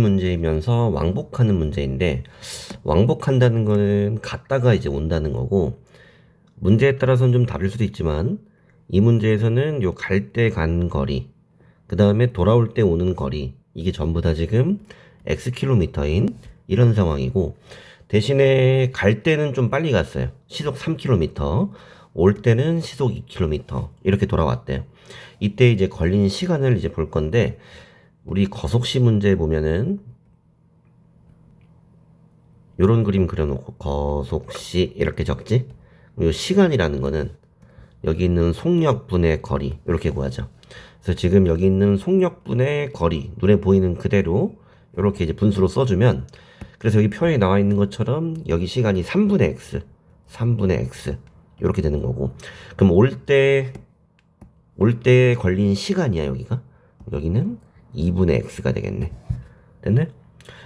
문제이면서 왕복하는 문제인데, 왕복한다는 거는 갔다가 이제 온다는 거고, 문제에 따라서는 좀 다를 수도 있지만 이 문제에서는 요 갈 때 간 거리, 그 다음에 돌아올 때 오는 거리, 이게 전부 다 지금 x 킬로미터인 이런 상황이고, 대신에 갈 때는 좀 빨리 갔어요. 시속 3km, 올 때는 시속 2km 이렇게 돌아왔대요. 이때 이제 걸린 시간을 이제 볼 건데, 우리 거속시 문제 보면은 요런 그림 그려놓고 거속시 이렇게 적지? 요 시간이라는 거는 여기 있는 속력분의 거리 이렇게 구하죠. 그래서 지금 여기 있는 속력분의 거리, 눈에 보이는 그대로 이렇게 이제 분수로 써주면, 그래서 여기 표에 나와 있는 것처럼 여기 시간이 3분의 x 이렇게 되는 거고, 그럼 올 때 걸린 시간이야. 여기는 2분의 x가 되겠네. 됐네?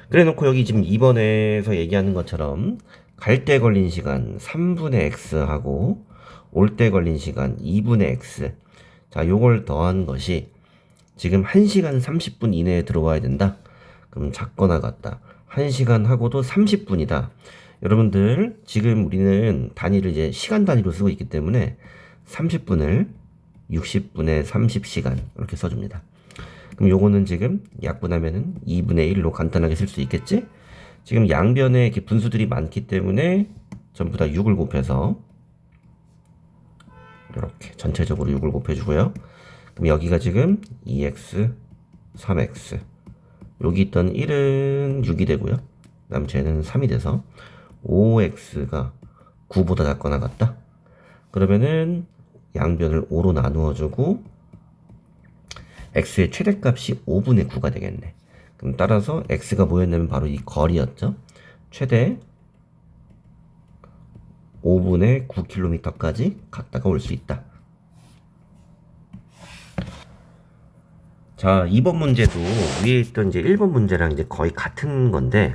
그래 놓고 여기 지금 2번에서 얘기하는 것처럼 갈 때 걸린 시간 3분의 x 하고 올 때 걸린 시간 2분의 x, 자 요걸 더한 것이 지금 1시간 30분 이내에 들어와야 된다. 그럼 작거나 같다. 1시간 하고도 30분이다. 여러분들 지금 우리는 단위를 이제 시간 단위로 쓰고 있기 때문에 30분을 60분의 30시간 이렇게 써줍니다. 그럼 요거는 지금 약분하면은 2분의 1로 간단하게 쓸 수 있겠지? 지금 양변에 이렇게 분수들이 많기 때문에 전부 다 6을 곱해서 이렇게 전체적으로 6을 곱해주고요. 그럼 여기가 지금 2x, 3x, 여기 있던 1은 6이 되고요. 그 다음 쟤는 3이 돼서 5x가 9보다 작거나 같다. 그러면은 양변을 5로 나누어주고 x의 최대값이 5분의 9가 되겠네. 그럼 따라서 x가 뭐였냐면 바로 이 거리였죠. 최대 5분의 9km까지 갔다가 올 수 있다. 자, 2번 문제도 위에 있던 이제 1번 문제랑 이제 거의 같은 건데,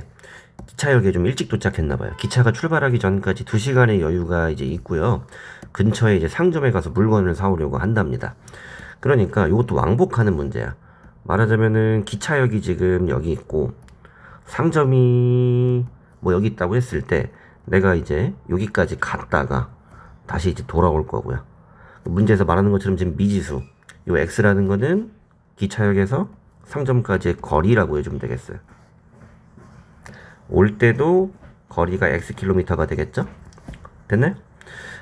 기차역에 좀 일찍 도착했나봐요. 기차가 출발하기 전까지 2시간의 여유가 이제 있고요. 근처에 이제 상점에 가서 물건을 사오려고 한답니다. 그러니까 이것도 왕복하는 문제야. 말하자면은 기차역이 지금 여기 있고 상점이 뭐 여기 있다고 했을 때 내가 이제 여기까지 갔다가 다시 이제 돌아올 거고요. 문제에서 말하는 것처럼 지금 미지수, 요 x라는 거는 기차역에서 상점까지의 거리라고 해주면 되겠어요. 올 때도 거리가 x 킬로미터가 되겠죠? 됐네?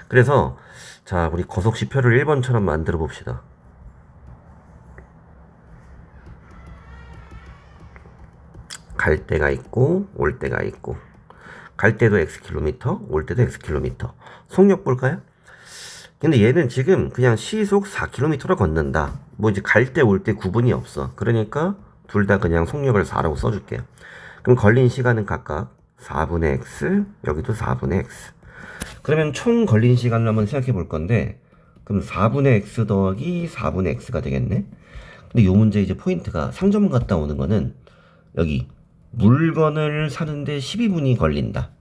그래서 자, 우리 거속시표를 1번처럼 만들어 봅시다. 갈 때가 있고 올 때가 있고, 갈 때도 x 킬로미터, 올 때도 x 킬로미터. 속력 볼까요? 근데 얘는 지금 그냥 시속 4km로 걷는다. 뭐 이제 갈 때 올 때 구분이 없어. 그러니까 둘 다 그냥 속력을 4라고 써줄게요. 그럼 걸린 시간은 각각 4분의 x, 여기도 4분의 x. 그러면 총 걸린 시간을 한번 생각해 볼 건데, 그럼 4분의 x 더하기 4분의 x가 되겠네. 근데 요 문제 이제 포인트가 상점 갔다 오는 거는 여기 물건을 사는데 12분이 걸린다.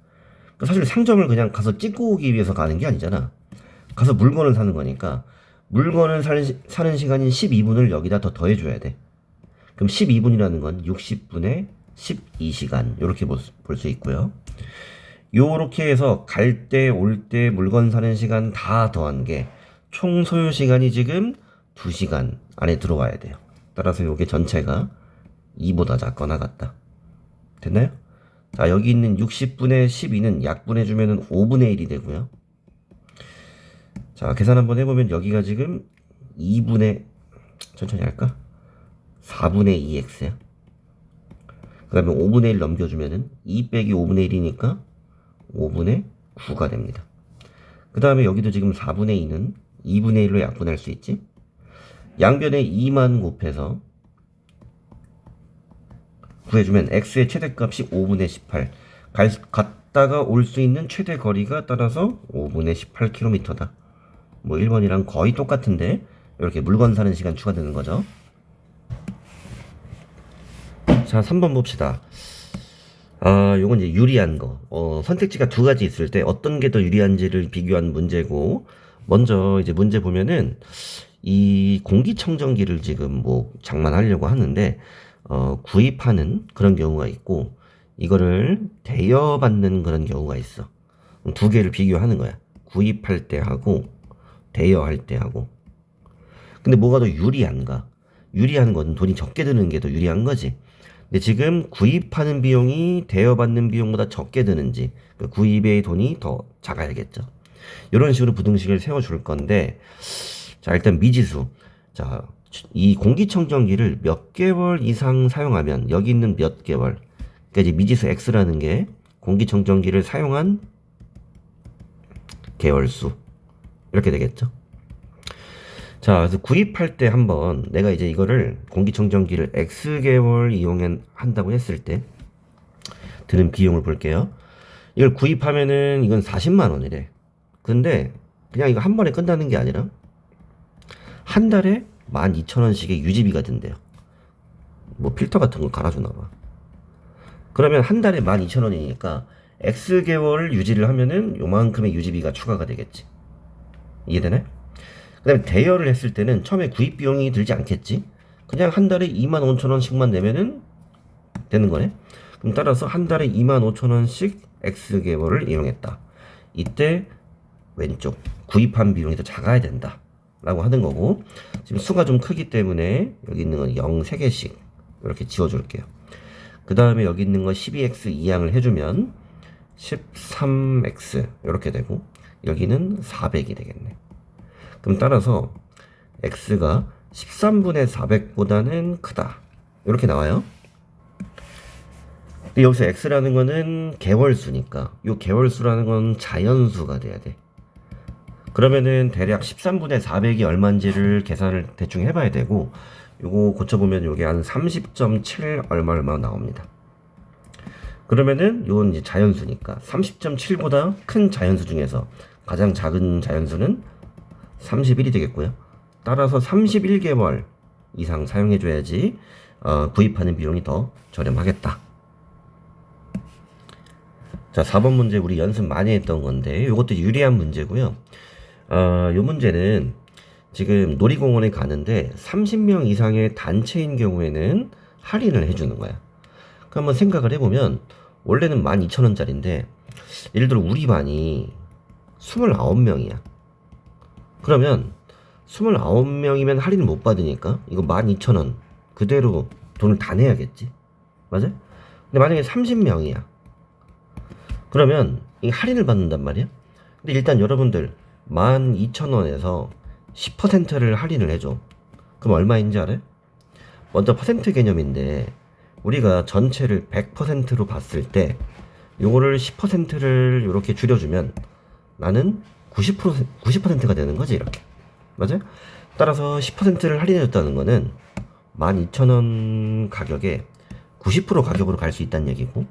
사실 상점을 그냥 가서 찍고 오기 위해서 가는 게 아니잖아. 가서 물건을 사는 거니까 물건을 사는 시간인 12분을 여기다 더 더해줘야 돼. 그럼 12분이라는 건 60분의 12시간 이렇게 볼 수 있고요. 요렇게 해서 갈 때, 올 때, 물건 사는 시간 다 더한 게 총 소요 시간이 지금 2시간 안에 들어와야 돼요. 따라서 요게 전체가 2보다 작거나 같다. 됐나요? 자, 여기 있는 60분의 12는 약분해주면 5분의 1이 되고요. 자, 계산 한번 해보면 여기가 지금 2분의, 천천히 할까? 4분의 2x야. 그 다음에 5분의 1 넘겨주면은 2 빼기 5분의 1이니까 5분의 9가 됩니다. 그 다음에 여기도 지금 4분의 2는 2분의 1로 약분할 수 있지? 양변에 2만 곱해서 구해주면 x의 최대값이 5분의 18. 갔다가 올 수 있는 최대 거리가 따라서 5분의 18km다. 뭐 1번이랑 거의 똑같은데 이렇게 물건 사는 시간 추가되는 거죠. 자, 3번 봅시다. 요건 이제 유리한 거. 선택지가 두 가지 있을 때 어떤 게 더 유리한지를 비교한 문제고, 먼저 이제 문제 보면은 이 공기청정기를 지금 뭐 장만하려고 하는데, 구입하는 그런 경우가 있고 이거를 대여받는 그런 경우가 있어. 두 개를 비교하는 거야. 구입할 때 하고 대여할 때 하고. 근데 뭐가 더 유리한가? 유리한 건 돈이 적게 드는 게 더 유리한 거지. 근데 지금 구입하는 비용이 대여받는 비용보다 적게 드는지 그 구입의 돈이 더 작아야겠죠. 이런 식으로 부등식을 세워줄 건데, 자 일단 미지수. 자 이 공기청정기를 몇 개월 이상 사용하면 여기 있는 몇 개월, 그러니까 이제 미지수 X라는 게 공기청정기를 사용한 개월수 이렇게 되겠죠. 자, 그래서 구입할 때 한번 내가 이제 이거를 공기청정기를 X개월 이용한다고 했을 때 드는 비용을 볼게요. 이걸 구입하면은 이건 40만 원이래. 근데 그냥 이거 한 번에 끝나는 게 아니라 한 달에 12,000원씩의 유지비가 든대요. 뭐 필터 같은 거 갈아주나 봐. 그러면 한 달에 12,000원이니까 X개월 유지를 하면은 요만큼의 유지비가 추가가 되겠지. 이해되네? 그 다음에 대여를 했을 때는 처음에 구입 비용이 들지 않겠지? 그냥 한 달에 25,000원씩만 내면은 되는 거네? 그럼 따라서 한 달에 25,000원씩 X개월을 이용했다. 이때 왼쪽 구입한 비용이 더 작아야 된다 라고 하는 거고, 지금 수가 좀 크기 때문에 여기 있는 건 0 3개씩 이렇게 지워줄게요. 그 다음에 여기 있는 거 12X 이항을 해주면 13X 이렇게 되고 여기는 400이 되겠네. 그럼 따라서 X가 13분의 400보다는 크다 이렇게 나와요. 근데 여기서 X라는 거는 개월수니까 이 개월수라는 건 자연수가 돼야 돼. 그러면은 대략 13분의 400이 얼마인지를 계산을 대충 해봐야 되고, 요거 고쳐보면 요게 한 30.7 얼마 나옵니다. 그러면은 요건 이제 자연수니까 30.7보다 큰 자연수 중에서 가장 작은 자연수는 31이 되겠고요. 따라서 31개월 이상 사용해줘야지 구입하는 비용이 더 저렴하겠다. 자, 4번 문제 우리 연습 많이 했던 건데 요것도 유리한 문제고요. 요 문제는 지금 놀이공원에 가는데 30명 이상의 단체인 경우에는 할인을 해주는 거야. 그 한번 생각을 해보면 원래는 12,000원짜리인데 예를 들어 우리 반이 29명이야. 그러면 29명이면 할인을 못 받으니까 이거 12,000원 그대로 돈을 다 내야겠지. 맞아? 근데 만약에 30명이야. 그러면 이 할인을 받는단 말이야. 근데 일단 여러분들 12,000원에서 10%를 할인을 해줘. 그럼 얼마인지 알아요? 먼저 퍼센트 개념인데 우리가 전체를 100%로 봤을 때 요거를 10%를 이렇게 줄여주면 나는 90%가 되는 거지 이렇게. 맞아요? 따라서 10%를 할인해줬다는 거는 12,000원 가격에 90% 가격으로 갈 수 있다는 얘기고,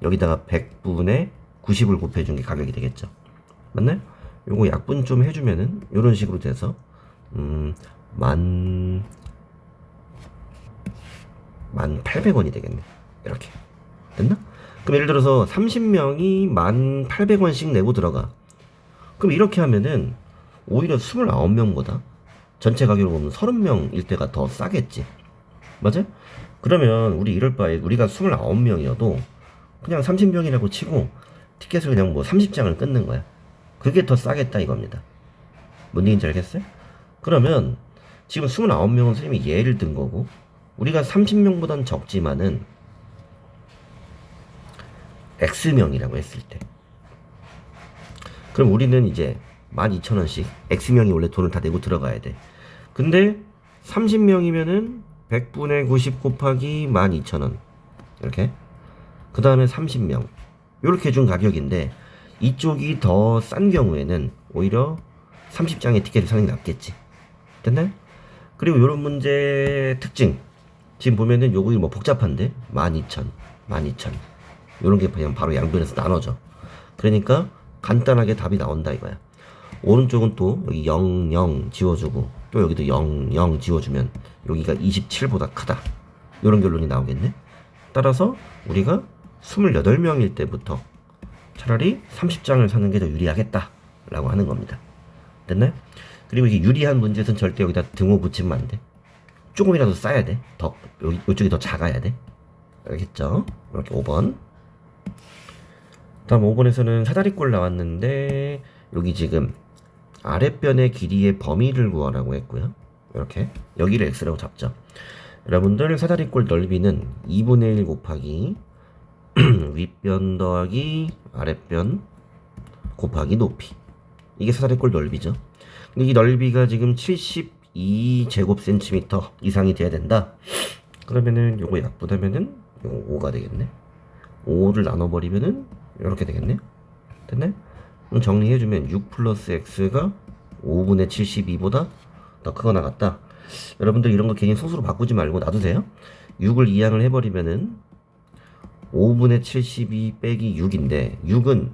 여기다가 100분의 90을 곱해준 게 가격이 되겠죠. 맞나요? 요거 약분 좀 해주면은 요런 식으로 돼서 1,800원이 되겠네. 이렇게 됐나? 그럼 예를 들어서 30명이 1,800원씩 내고 들어가. 그럼 이렇게 하면은 오히려 29명보다 전체 가격으로 보면 30명일 때가 더 싸겠지. 맞아요? 그러면 우리 이럴 바에 우리가 29명이어도 그냥 30명이라고 치고 티켓을 그냥 뭐 30장을 끊는 거야. 그게 더 싸겠다 이겁니다. 뭔 얘기인지 알겠어요? 그러면 지금 29명은 선생님이 예를 든 거고, 우리가 30명보다는 적지만은 X명이라고 했을 때, 그럼 우리는 이제 12,000원씩 X명이 원래 돈을 다 내고 들어가야 돼. 근데 30명이면은 100분의 90 곱하기 12,000원 이렇게, 그 다음에 30명 이렇게 준 가격인데 이쪽이 더 싼 경우에는 오히려 30장의 티켓을 사는 게 낫겠지. 됐나요? 그리고 이런 문제 특징 지금 보면은 요거 뭐 복잡한데 12,000 요런 게 그냥 바로 양변에서 나눠져. 그러니까 간단하게 답이 나온다 이거야. 오른쪽은 또 여기 0, 0 지워주고 또 여기도 0, 0 지워주면 여기가 27보다 크다. 요런 결론이 나오겠네. 따라서 우리가 28명일 때부터 차라리 30장을 사는 게 더 유리하겠다 라고 하는 겁니다. 됐나요? 그리고 이게 유리한 문제에서는 절대 여기다 등호 붙이면 안 돼. 조금이라도 싸야 돼. 더 이쪽이 더 작아야 돼. 알겠죠? 이렇게 5번. 다음 5번에서는 사다리꼴 나왔는데 여기 지금 아랫변의 길이의 범위를 구하라고 했고요. 이렇게 여기를 x라고 잡죠. 여러분들 사다리꼴 넓이는 2분의 1 곱하기 윗변 더하기 아랫변 곱하기 높이. 이게 사다리꼴 넓이죠. 근데 이 넓이가 지금 72제곱센티미터 이상이 돼야 된다. 그러면은 요거 약분하면은 요거 5가 되겠네. 5를 나눠버리면은 이렇게 되겠네. 됐네? 그럼 정리해주면 6 플러스 x가 5분의 72보다 더 크거나 같다. 여러분들 이런 거 괜히 소수로 바꾸지 말고 놔두세요. 6을 이항을 해버리면은 5분의 72 빼기 6인데 6은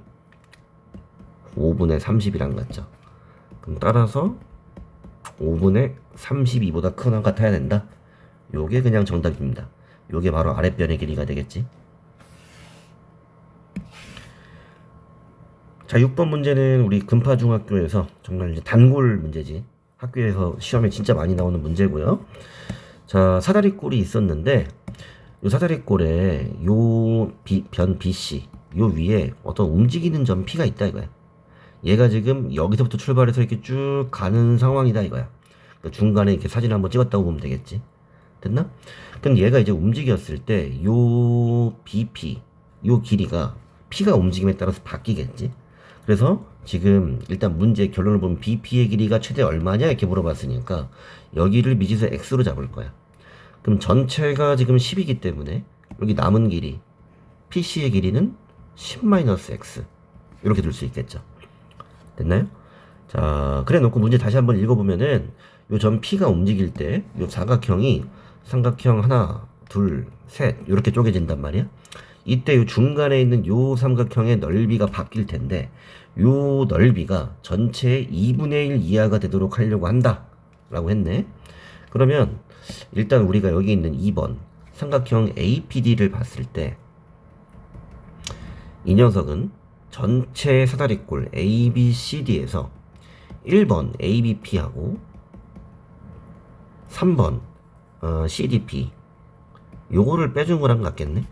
5분의 30이랑 같죠. 그럼 따라서 5분의 32보다 크거나 같아야 된다. 요게 그냥 정답입니다. 요게 바로 아랫변의 길이가 되겠지. 자, 6번 문제는 우리 금파중학교에서 정말 이제 단골 문제지. 학교에서 시험에 진짜 많이 나오는 문제고요. 자, 사다리꼴이 있었는데 요 사다리꼴에 변 BC 요 위에 어떤 움직이는 점 P가 있다 이거야. 얘가 지금 여기서부터 출발해서 이렇게 쭉 가는 상황이다 이거야. 그러니까 중간에 이렇게 사진 한번 찍었다고 보면 되겠지. 됐나? 그럼 얘가 이제 움직였을 때 요 BP 요 길이가 P가 움직임에 따라서 바뀌겠지. 그래서 지금 일단 문제 결론을 보면 BP의 길이가 최대 얼마냐 이렇게 물어봤으니까 여기를 미지수 X로 잡을 거야. 그럼 전체가 지금 10이기 때문에 여기 남은 길이 PC의 길이는 10-X 이렇게 둘 수 있겠죠. 됐나요? 자, 그래 놓고 문제 다시 한번 읽어보면은 요 점 P가 움직일 때 요 사각형이 삼각형 하나, 둘, 셋 이렇게 쪼개진단 말이야. 이때 요 중간에 있는 요 삼각형의 넓이가 바뀔 텐데 요 넓이가 전체의 2분의 1 이하가 되도록 하려고 한다 라고 했네. 그러면 일단 우리가 여기 있는 2번 삼각형 APD를 봤을 때 이 녀석은 전체 사다리꼴 ABCD에서 1번 ABP하고 3번 CDP 요거를 빼준 거랑 같겠네.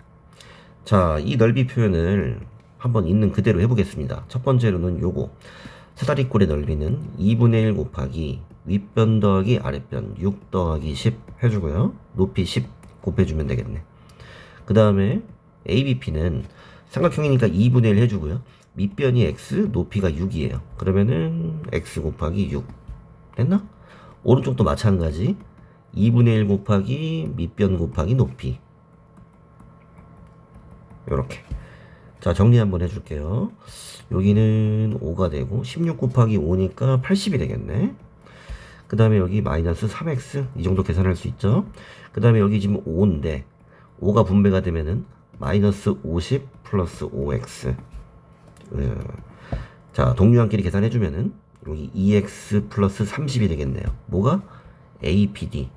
자, 이 넓이 표현을 한번 있는 그대로 해보겠습니다. 첫 번째로는 요거 사다리꼴의 넓이는 2분의 1 곱하기 윗변 더하기 아랫변 6 더하기 10 해주고요. 높이 10 곱해주면 되겠네. 그 다음에 ABP는 삼각형이니까 2분의 1 해주고요. 밑변이 X, 높이가 6이에요. 그러면은 X 곱하기 6 됐나? 오른쪽도 마찬가지 2분의 1 곱하기 밑변 곱하기 높이 요렇게. 자, 정리 한번 해줄게요. 여기는 5가 되고 16 곱하기 5니까 80이 되겠네. 그 다음에 여기 마이너스 3x 이 정도 계산할 수 있죠. 그 다음에 여기 지금 5인데 5가 분배가 되면은 마이너스 50 플러스 5x. 자, 동류한끼리 계산해주면은 여기 2x 플러스 30이 되겠네요. 뭐가? APD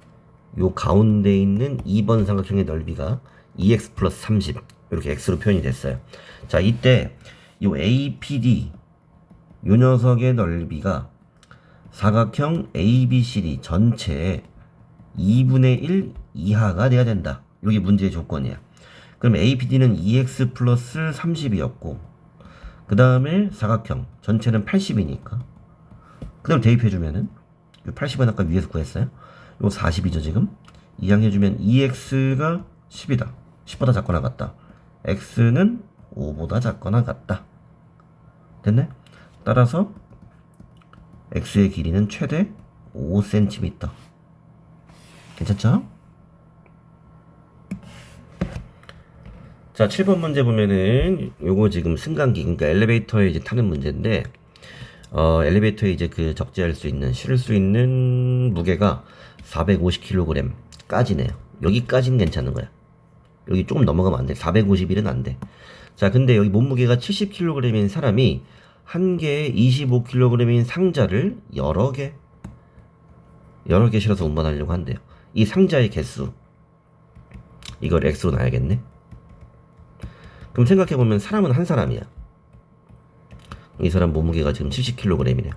요 가운데 있는 2번 삼각형의 넓이가 2x 플러스 30 이렇게 x로 표현이 됐어요. 자, 이때 요 APD 요 녀석의 넓이가 사각형 ABCD 전체의 2분의 1 이하가 돼야 된다. 이게 문제의 조건이야. 그럼 APD는 2x 플러스 30이었고 그 다음에 사각형 전체는 80이니까 그대로 대입해주면은 80은 아까 위에서 구했어요. 요 40이죠 지금. 이항해주면 2x가 10이다. 10보다 작거나 같다. x는 5보다 작거나 같다. 됐네? 따라서 x의 길이는 최대 5cm. 괜찮죠? 자, 7번 문제 보면은 요거 지금 승강기, 그러니까 엘리베이터에 이제 타는 문제인데 엘리베이터에 이제 그 적재할 수 있는, 실을 수 있는 무게가 450kg까지네요. 여기까지는 괜찮은 거야. 여기 조금 넘어가면 안 돼. 451은 안 돼. 자, 근데 여기 몸무게가 70kg인 사람이 한 개에 25kg인 상자를 여러 개 실어서 운반하려고 한대요. 이 상자의 개수, 이걸 X로 놔야겠네. 그럼 생각해보면 사람은 한 사람이야. 이 사람 몸무게가 지금 70kg이네요.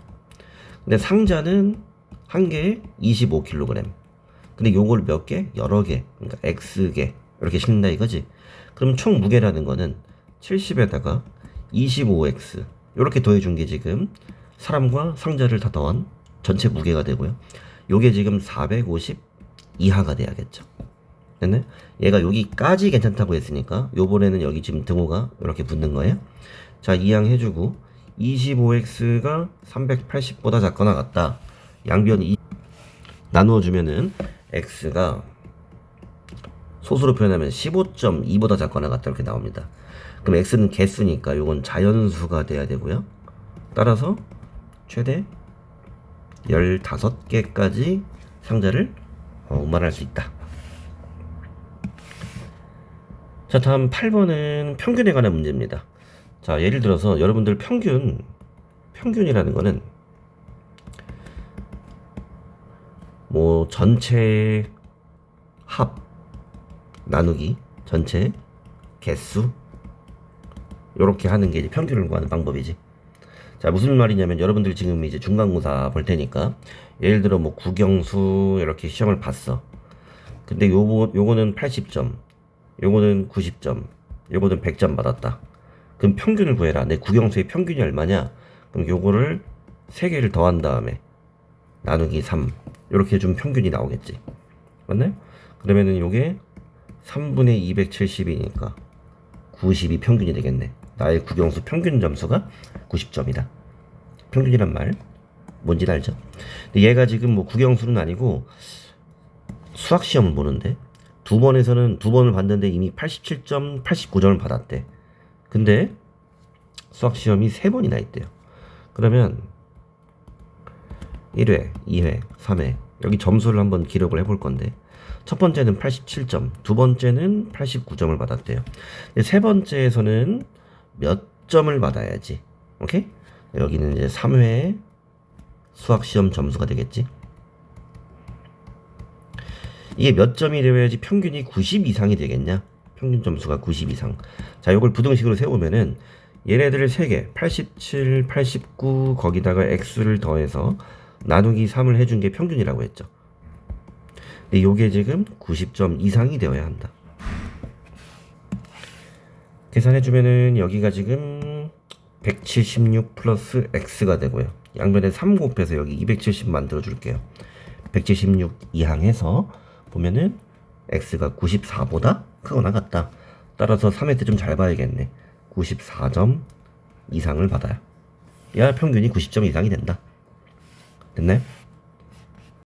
근데 상자는 한 개에 25kg. 근데 요걸 몇 개? 여러 개. 그러니까 X개. 이렇게 싣는다 이거지. 그럼 총 무게라는 거는 70에다가 25X. 이렇게 더해준 게 지금 사람과 상자를 다 더한 전체 무게가 되고요. 요게 지금 450 이하가 돼야겠죠. 됐네? 얘가 여기까지 괜찮다고 했으니까 요번에는 여기 지금 등호가 이렇게 붙는 거예요. 자, 이항 해주고 25x가 380보다 작거나 같다. 양변 나누어주면은 x가 소수로 표현하면 15.2보다 작거나 같다 이렇게 나옵니다. 그럼 x는 개수니까 요건 자연수가 돼야 되고요. 따라서 최대 15개까지 상자를 운반할 수 있다. 자, 다음 8번은 평균에 관한 문제입니다. 자, 예를 들어서 여러분들 평균이라는 거는 뭐 전체 합 나누기 전체 개수 요렇게 하는 게 이제 평균을 구하는 방법이지. 자, 무슨 말이냐면 여러분들 지금 이제 중간고사 볼 테니까 예를 들어 뭐 국영수 이렇게 시험을 봤어. 근데 요거는 80점, 요거는 90점, 요거는 100점 받았다. 그럼 평균을 구해라. 내 국영수의 평균이 얼마냐? 그럼 요거를 3개를 더한 다음에 나누기 3 이렇게 해주면 평균이 나오겠지. 맞나요? 그러면은 요게 3분의 270이니까 90이 평균이 되겠네. 나의 국영수 평균 점수가 90점이다. 평균이란 말 뭔지 알죠? 근데 얘가 지금 뭐 국영수는 아니고 수학 시험을 보는데 두 번을 봤는데 이미 87점, 89점을 받았대. 근데 수학 시험이 3번이나 있대요. 그러면 1회, 2회, 3회 여기 점수를 한번 기록을 해볼 건데 첫 번째는 87점, 두 번째는 89점을 받았대요. 근데 세 번째에서는 몇 점을 받아야지? 오케이? 여기는 이제 3회 수학 시험 점수가 되겠지. 이게 몇 점이 되어야지 평균이 90 이상이 되겠냐? 평균 점수가 90 이상. 자, 요걸 부등식으로 세우면은 얘네들을 3개, 87, 89 거기다가 x를 더해서 나누기 3을 해준 게 평균이라고 했죠. 근데 요게 지금 90점 이상이 되어야 한다. 계산해주면은 여기가 지금 176 플러스 x가 되고요. 양변에 3 곱해서 여기 270 만들어줄게요. 176 이항해서 보면은 x가 94보다 크거나 같다. 따라서 3회 때 좀 잘 봐야겠네. 94점 이상을 받아요. 야, 평균이 90점 이상이 된다. 됐나요?